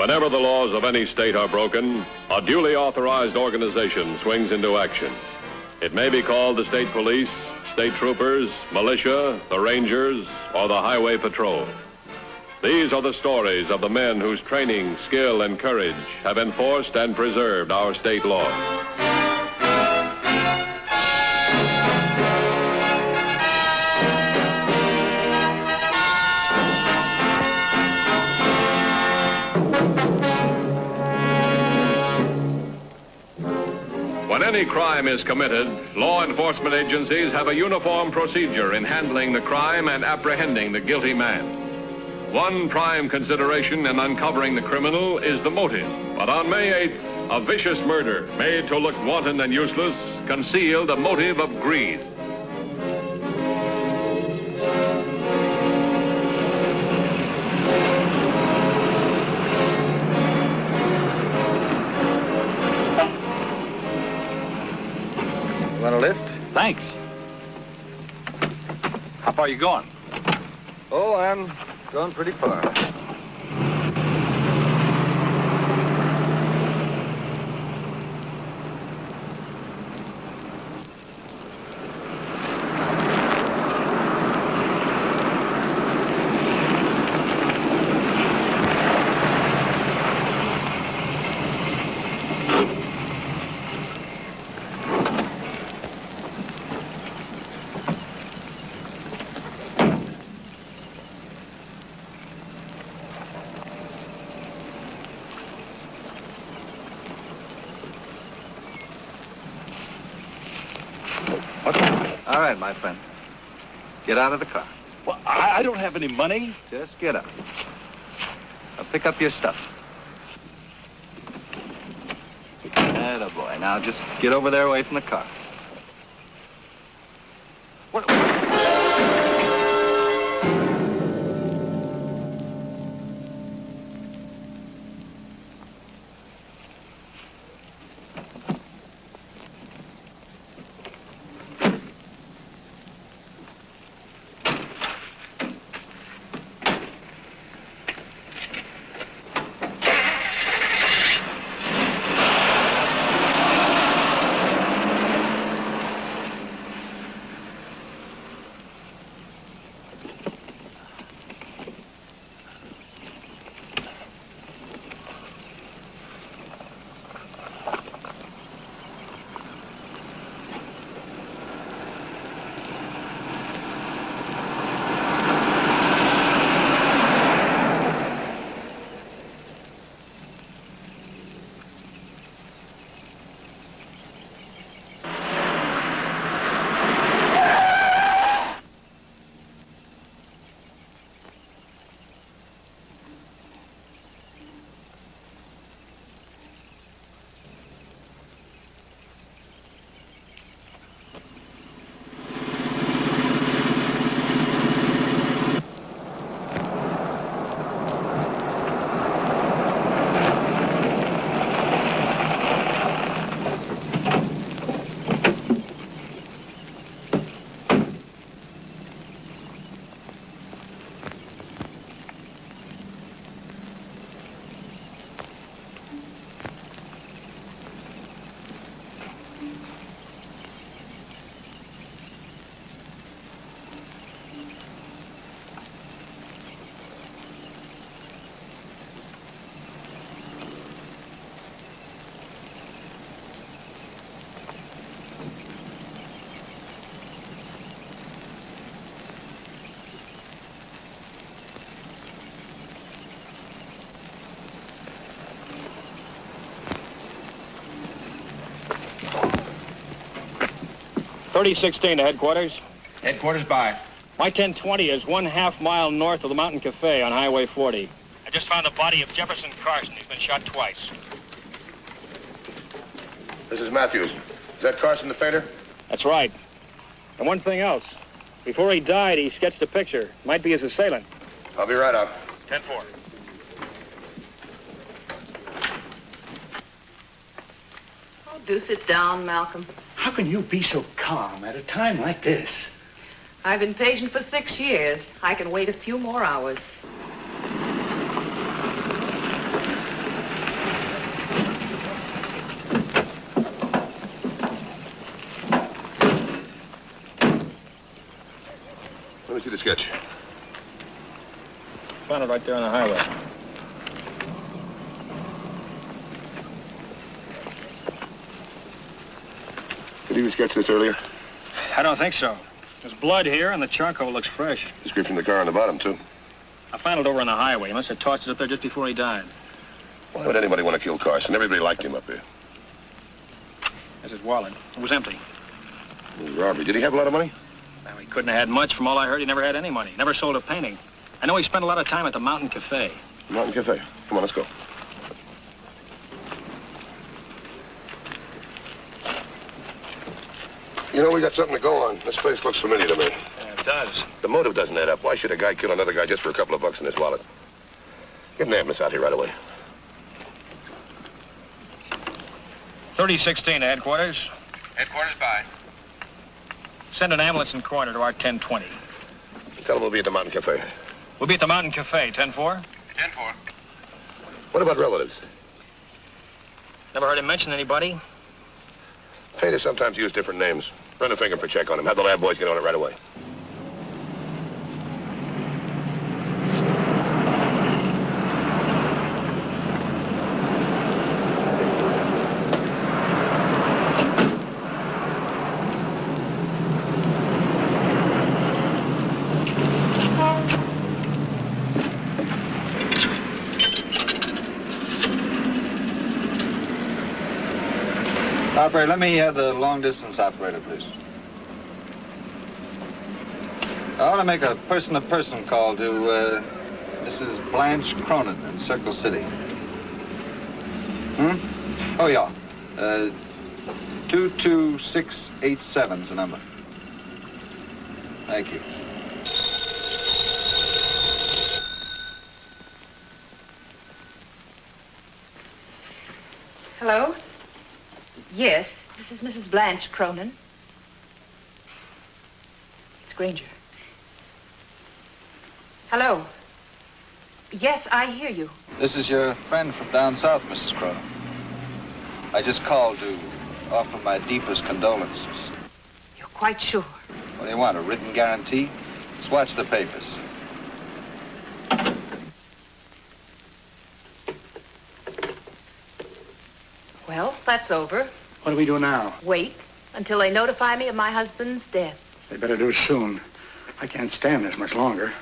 Whenever the laws of any state are broken, a duly authorized organization swings into action. It may be called the state police, state troopers, militia, the rangers, or the highway patrol. These are the stories of the men whose training, skill, and courage have enforced and preserved our state law. When any crime is committed, law enforcement agencies have a uniform procedure in handling the crime and apprehending the guilty man. One prime consideration in uncovering the criminal is the motive. But on May 8th, a vicious murder made to look wanton and useless concealed a motive of greed. Want a lift? Thanks. How far are you going? Oh, I'm going pretty far. All right, my friend. Get out of the car. Well, I don't have any money. Just get up. Now pick up your stuff. Atta boy. Now just get over there away from the car. What? .3016 to headquarters. Headquarters by. My 1020 is 1/2 mile north of the Mountain Cafe on Highway 40. I just found the body of Jefferson Carson. He's been shot twice. This is Matthews. Is that Carson the painter? That's right. And one thing else. Before he died, he sketched a picture. Might be his assailant. I'll be right out. 10-4. Oh, do sit down, Malcolm. How can you be so calm at a time like this? I've been patient for 6 years. I can wait a few more hours. Found it right there on the highway. Did you sketch this earlier? I don't think so. There's blood here, and the charcoal looks fresh. Description of the car on the bottom, too. I found it over on the highway. He must have tossed it up there just before he died. Why would anybody want to kill Carson? Everybody liked him up here. There's his wallet. It was empty. Robbery. Did he have a lot of money? Well, he couldn't have had much. From all I heard, he never had any money. Never sold a painting. I know he spent a lot of time at the Mountain Cafe. Mountain Cafe. Come on, let's go. You know, we got something to go on. This place looks familiar to me. Yeah, it does. The motive doesn't add up. Why should a guy kill another guy just for a couple of bucks in his wallet? Get an ambulance out here right away. 3016 to headquarters. Headquarters, by. Send an ambulance and coroner to our 1020. Tell him we'll be at the Mountain Cafe. We'll be at the Mountain Cafe, 10-4. 10-4. What about relatives? Never heard him mention anybody. Painters sometimes use different names. Run a fingerprint check on him. Have the lab boys get on it right away. Operator, let me have the long-distance operator, please. I want to make a person-to-person call to Mrs. Blanche Cronin in Circle City. Oh, yeah. 22687's the number. Thank you. Hello? Yes, this is Mrs. Blanche Cronin. It's Granger. Hello? Yes, I hear you. This is your friend from down south, Mrs. Cronin. I just called to offer my deepest condolences. You're quite sure? What do you want, a written guarantee? Let's watch the papers. Well, that's over. What do we do now? Wait until they notify me of my husband's death. They better do it soon. I can't stand this much longer.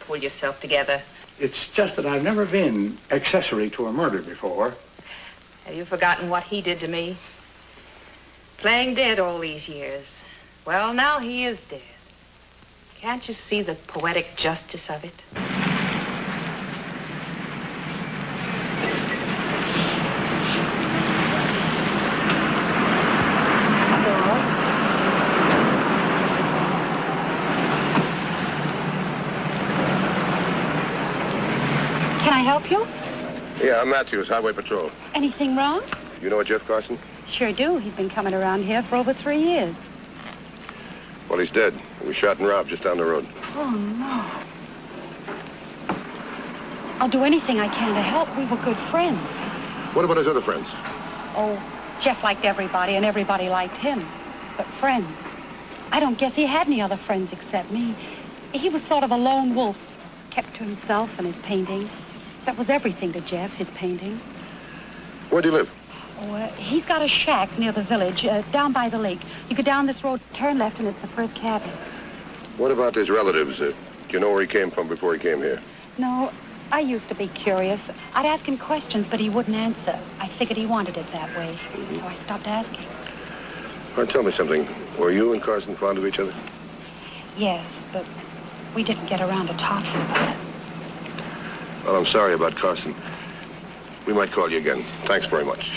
Pull yourself together. It's just that I've never been accessory to a murder before. Have you forgotten what he did to me? Playing dead all these years. Well, now he is dead. Can't you see the poetic justice of it? Can I help you? Yeah, I'm Matthews, Highway Patrol. Anything wrong? You know a Jeff Carson? Sure do. He's been coming around here for over 3 years. Well, he's dead. He was shot and robbed just down the road. Oh, no. I'll do anything I can to help. We were good friends. What about his other friends? Oh, Jeff liked everybody, and everybody liked him. But friends. I don't guess he had any other friends except me. He was sort of a lone wolf, kept to himself and his painting. That was everything to Jeff, his painting. Where do you live? Oh, he's got a shack near the village, down by the lake. You go down this road, turn left, and it's the first cabin. What about his relatives? Do you know where he came from before he came here? No, I used to be curious. I'd ask him questions, but he wouldn't answer. I figured he wanted it that way, so I stopped asking. All right, tell me something. Were you and Carson fond of each other? Yes, but we didn't get around to talking about it. Well, I'm sorry about Carson. We might call you again. Thanks very much.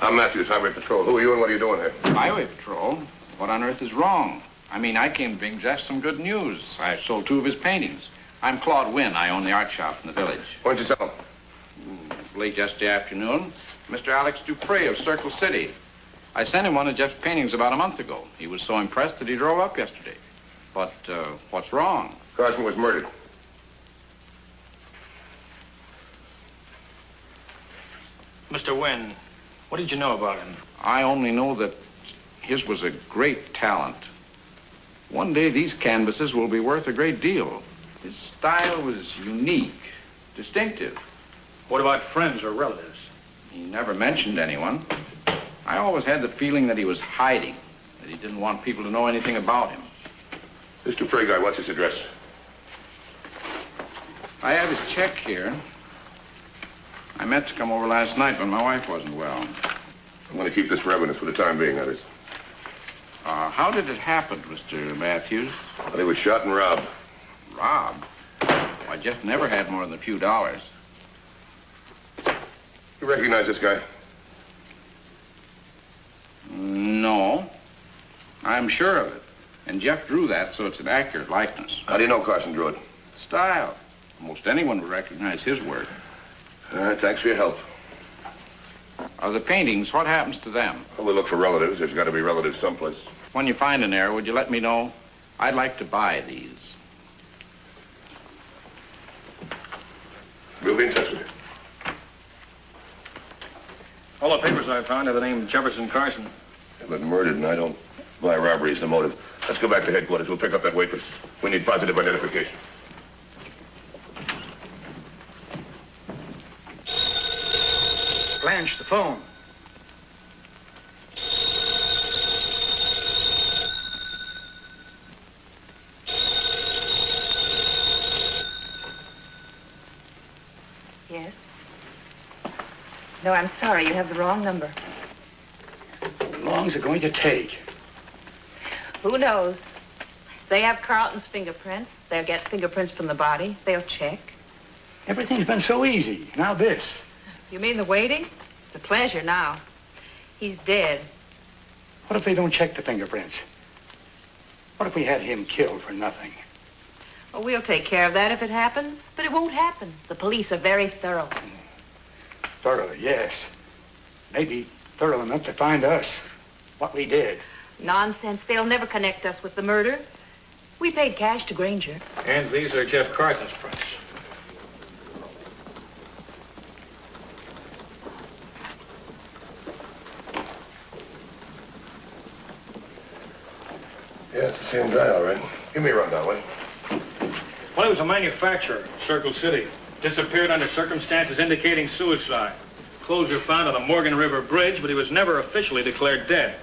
I'm Matthews, Highway Patrol. Who are you and what are you doing here? Highway Patrol? What on earth is wrong? I mean, I came to bring Jeff some good news. I sold 2 of his paintings. I'm Claude Wynn. I own the art shop in the village. Why don't you sell them? Late yesterday afternoon, Mr. Alex Dupree of Circle City. I sent him one of Jeff's paintings about a month ago. He was so impressed that he drove up yesterday. But what's wrong? Carson was murdered. Mr. Wynn, what did you know about him? I only know that his was a great talent. One day these canvases will be worth a great deal. His style was unique, distinctive. What about friends or relatives? He never mentioned anyone. I always had the feeling that he was hiding, that he didn't want people to know anything about him. This Dupree guy, what's his address? I have his check here. I meant to come over last night when my wife wasn't well. I'm going to keep this for evidence for the time being, that is. How did it happen, Mr. Matthews? Well, he was shot and robbed. Robbed? Why, Jeff never had more than a few dollars. You recognize this guy? No. I'm sure of it. And Jeff drew that, so it's an accurate likeness. How do you know Carson drew it? Style. Almost anyone would recognize his work. All right, thanks for your help. The paintings, what happens to them? Well, we look for relatives. There's got to be relatives someplace. When you find an error, would you let me know? I'd like to buy these. We'll be in touch with you. All the papers I found have the name Jefferson Carson. They've been murdered, and I don't buy robbery as the motive. Let's go back to headquarters. We'll pick up that waitress. We need positive identification. Blanche, the phone. Yes? No, I'm sorry. You have the wrong number. How long is it going to take? Who knows? They have Carlton's fingerprints. They'll get fingerprints from the body. They'll check. Everything's been so easy. Now this. You mean the waiting? It's a pleasure now. He's dead. What if they don't check the fingerprints? What if we had him killed for nothing? Well, we'll take care of that if it happens. But it won't happen. The police are very thorough. Thorough, yes. Maybe thorough enough to find us. What we did. Nonsense. They'll never connect us with the murder. We paid cash to Granger. And these are Jeff Carson's prints. Yeah, it's the same guy, all right. Give me a rundown, will you? Well, he was a manufacturer, Circle City. Disappeared under circumstances indicating suicide. Clothes were found on the Morgan River Bridge, but he was never officially declared dead.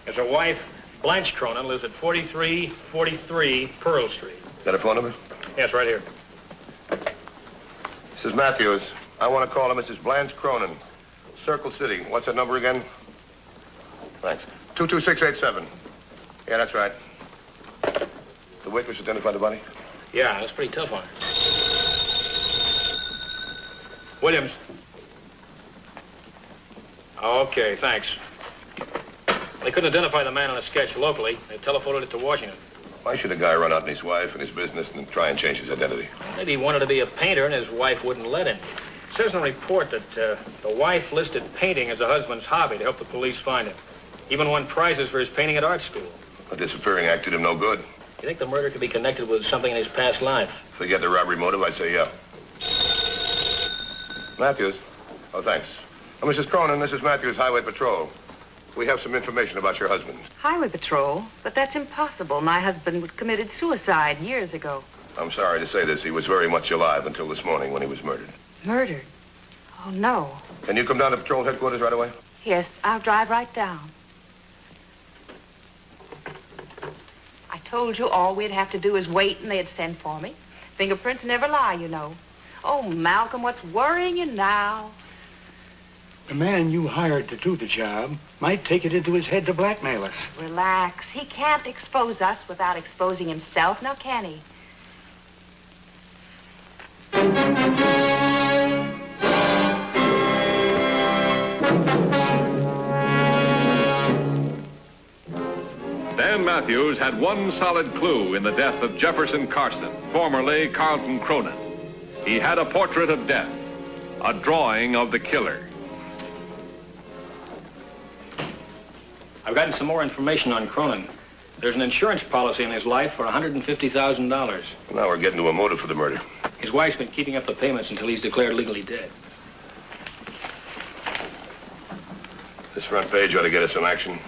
His wife, Blanche Cronin, lives at 4343 Pearl Street. Got a phone number? Yes, right here. This is Matthews. I want to call her Mrs. Blanche Cronin. Circle City. What's that number again? Thanks. 22687. Yeah, that's right. The waitress identified the body? Yeah, that's pretty tough on her. Williams. Okay, thanks. They couldn't identify the man on a sketch locally. They telephoned it to Washington. Why should a guy run out on his wife and his business and try and change his identity? Maybe he wanted to be a painter and his wife wouldn't let him. It says in the report that the wife listed painting as a husband's hobby to help the police find him. Even won prizes for his painting at art school. The disappearing act did him no good. You think the murder could be connected with something in his past life? Forget the robbery motive, I'd say yeah. Matthews. Oh, thanks. Oh, Mrs. Cronin, this is Matthews, Highway Patrol. We have some information about your husband. Highway Patrol? But that's impossible. My husband committed suicide years ago. I'm sorry to say this. He was very much alive until this morning when he was murdered. Murdered? Oh, no. Can you come down to patrol headquarters right away? Yes, I'll drive right down. I told you all we'd have to do is wait and they'd send for me. Fingerprints never lie, you know. Oh, Malcolm, what's worrying you now? The man you hired to do the job might take it into his head to blackmail us. Relax. He can't expose us without exposing himself, now can he? Matthews had one solid clue in the death of Jefferson Carson, formerly Carlton Cronin. He had a portrait of death, a drawing of the killer. I've gotten some more information on Cronin. There's an insurance policy in his life for $150,000. Now we're getting to a motive for the murder. His wife's been keeping up the payments until he's declared legally dead. This front page ought to get us some action.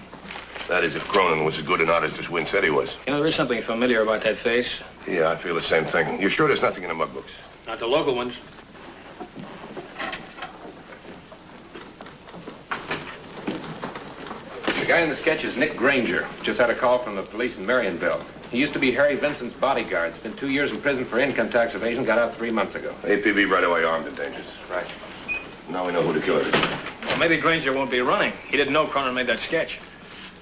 That is, if Cronin was as good an artist as Wynn said he was. You know, there is something familiar about that face. Yeah, I feel the same thing. You're sure there's nothing in the mug books? Not the local ones. The guy in the sketch is Nick Granger. Just had a call from the police in Marionville. He used to be Harry Vincent's bodyguard. Spent 2 years in prison for income tax evasion. Got out 3 months ago. APB right away, armed and dangerous. Right. Now we know who the killer is. Well, maybe Granger won't be running. He didn't know Cronin made that sketch.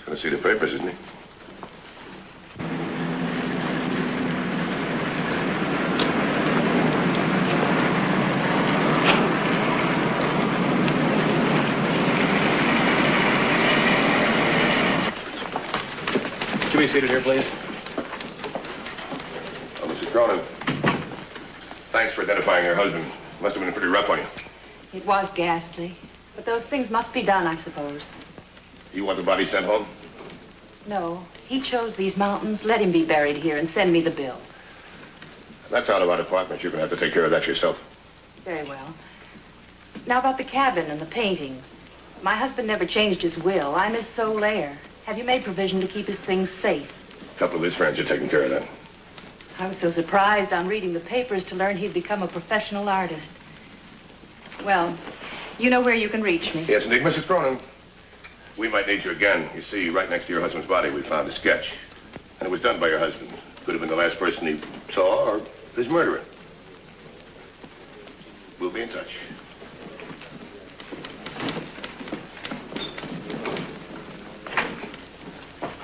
He's gonna see the papers, isn't he? Can we be seated here, please? Oh, Mrs. Cronin. Thanks for identifying your husband. Must have been pretty rough on you. It was ghastly. But those things must be done, I suppose. You want the body sent home? No. He chose these mountains, let him be buried here, and send me the bill. That's out of our department. You're gonna have to take care of that yourself. Very well. Now about the cabin and the paintings. My husband never changed his will. I'm his sole heir. Have you made provision to keep his things safe? A couple of his friends are taking care of that. I was so surprised on reading the papers to learn he'd become a professional artist. Well, you know where you can reach me. Yes, indeed, Mrs. Cronin. We might need you again. You see, right next to your husband's body, we found a sketch. And it was done by your husband. Could have been the last person he saw or his murderer. We'll be in touch.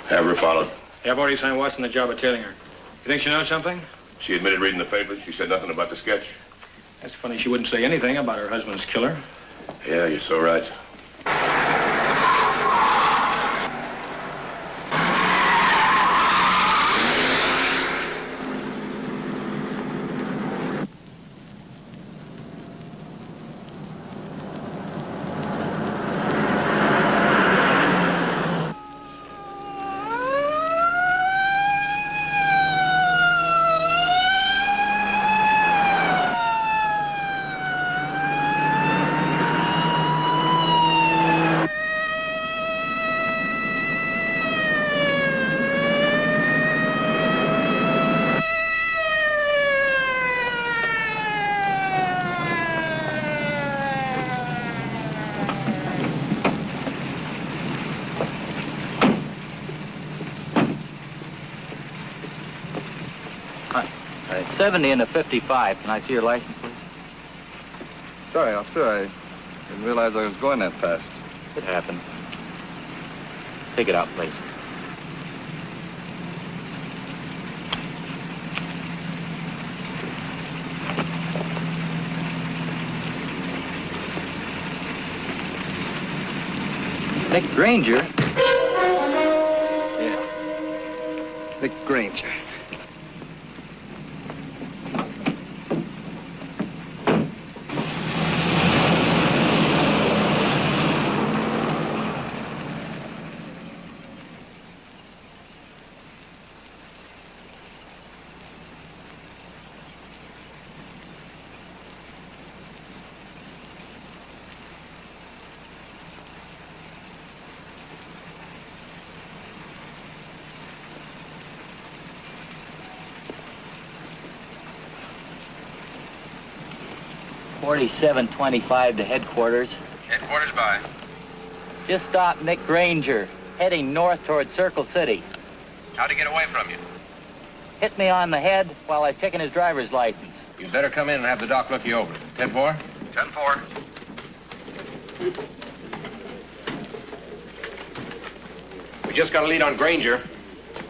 Have her followed. Yeah, I've already signed Watson the job of tailing her. You think she knows something? She admitted reading the papers. She said nothing about the sketch. That's funny. She wouldn't say anything about her husband's killer. Yeah, you're so right. Hi. 70 and a 55. Can I see your license, please? Sorry, officer. I didn't realize I was going that fast. It happened. Take it out, please. Nick Granger? Yeah. Nick Granger. $47.25 to headquarters. Headquarters by. Just stopped Nick Granger, heading north toward Circle City. How'd he get away from you? Hit me on the head while I was checking his driver's license. You'd better come in and have the doc look you over. 10-4? 10-4. We just got a lead on Granger.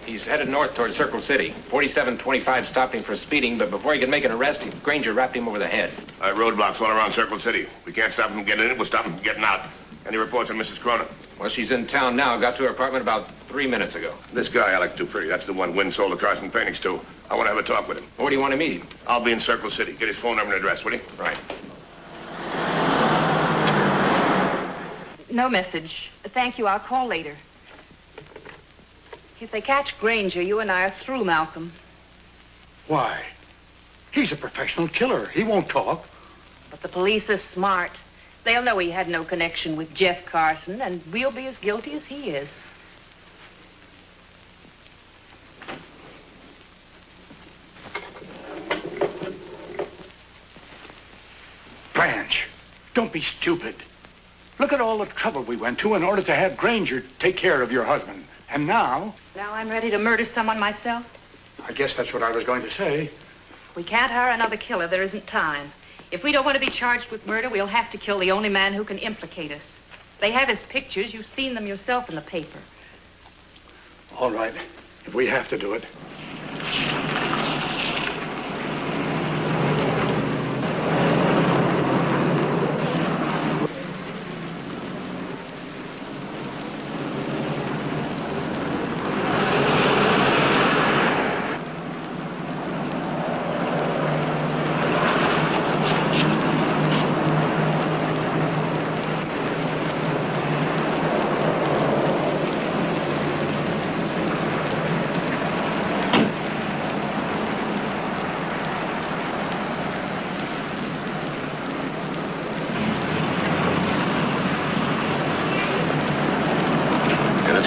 He's headed north toward Circle City. 4725 stopped him for speeding, but before he could make an arrest, Granger rapped him over the head. Roadblocks all around Circle City. We can't stop him from getting in. We'll stop him from getting out. Any reports on Mrs. Cronin? Well, she's in town now. Got to her apartment about 3 minutes ago. This guy, Alex Dupree, that's the one Wynn sold the Carson paintings to. I want to have a talk with him. Where do you want to meet him? I'll be in Circle City. Get his phone number and address, will you? Right. No message. Thank you. I'll call later. If they catch Granger, you and I are through, Malcolm. Why? He's a professional killer. He won't talk. But the police are smart. They'll know he had no connection with Jeff Carson, and we'll be as guilty as he is. Blanche, don't be stupid. Look at all the trouble we went to in order to have Granger take care of your husband. And now... Now I'm ready to murder someone myself? I guess that's what I was going to say. We can't hire another killer. There isn't time. If we don't want to be charged with murder, we'll have to kill the only man who can implicate us. They have his pictures. You've seen them yourself in the paper. All right, if we have to do it.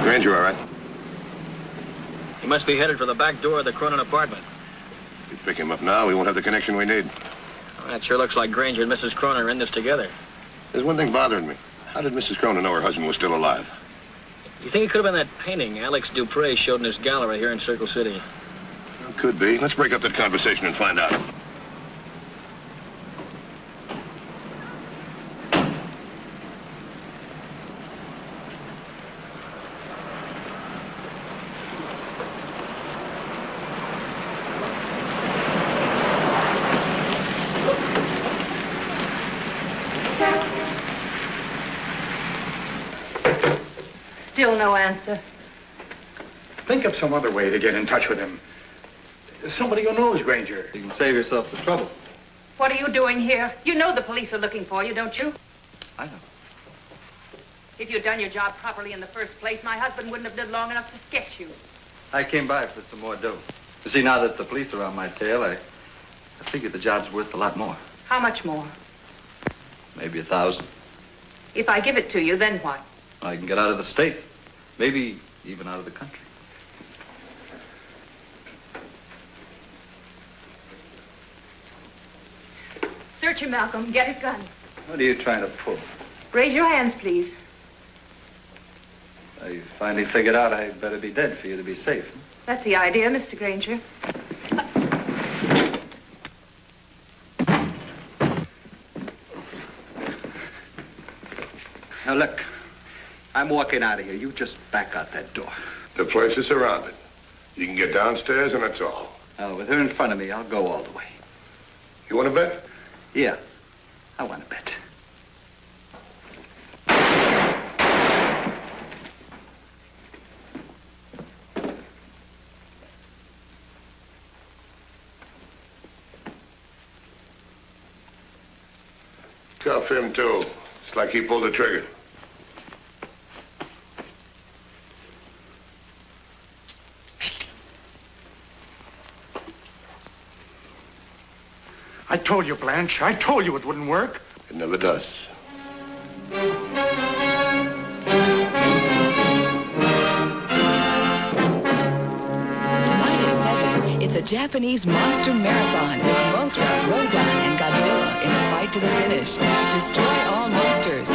Granger, all right? He must be headed for the back door of the Cronin apartment. If we pick him up now, we won't have the connection we need. Well, that sure looks like Granger and Mrs. Cronin are in this together. There's one thing bothering me. How did Mrs. Cronin know her husband was still alive? You think it could have been that painting Alex Dupree showed in his gallery here in Circle City? Well, could be. Let's break up that conversation and find out. Still no answer. Think of some other way to get in touch with him. Somebody who knows Granger. You can save yourself the trouble. What are you doing here? You know the police are looking for you, don't you? I know. If you'd done your job properly in the first place, my husband wouldn't have lived long enough to sketch you. I came by for some more dough. You see, now that the police are on my tail, I figure the job's worth a lot more. How much more? Maybe 1,000. If I give it to you, then what? I can get out of the state. Maybe even out of the country. Search him, Malcolm. Get his gun. What are you trying to pull? Raise your hands, please. I finally figured out I'd better be dead for you to be safe. That's the idea, Mr. Granger. Now, look. I'm walking out of here. You just back out that door. The place is surrounded. You can get downstairs, and that's all. Now, with her in front of me, I'll go all the way. You want to bet? Yeah, I want to bet. Cuff him, too. It's like he pulled the trigger. I told you, Blanche. I told you it wouldn't work. It never does. Tonight at 7, it's a Japanese monster marathon with Mothra, Rodan, and Godzilla in a fight to the finish. Destroy all monsters.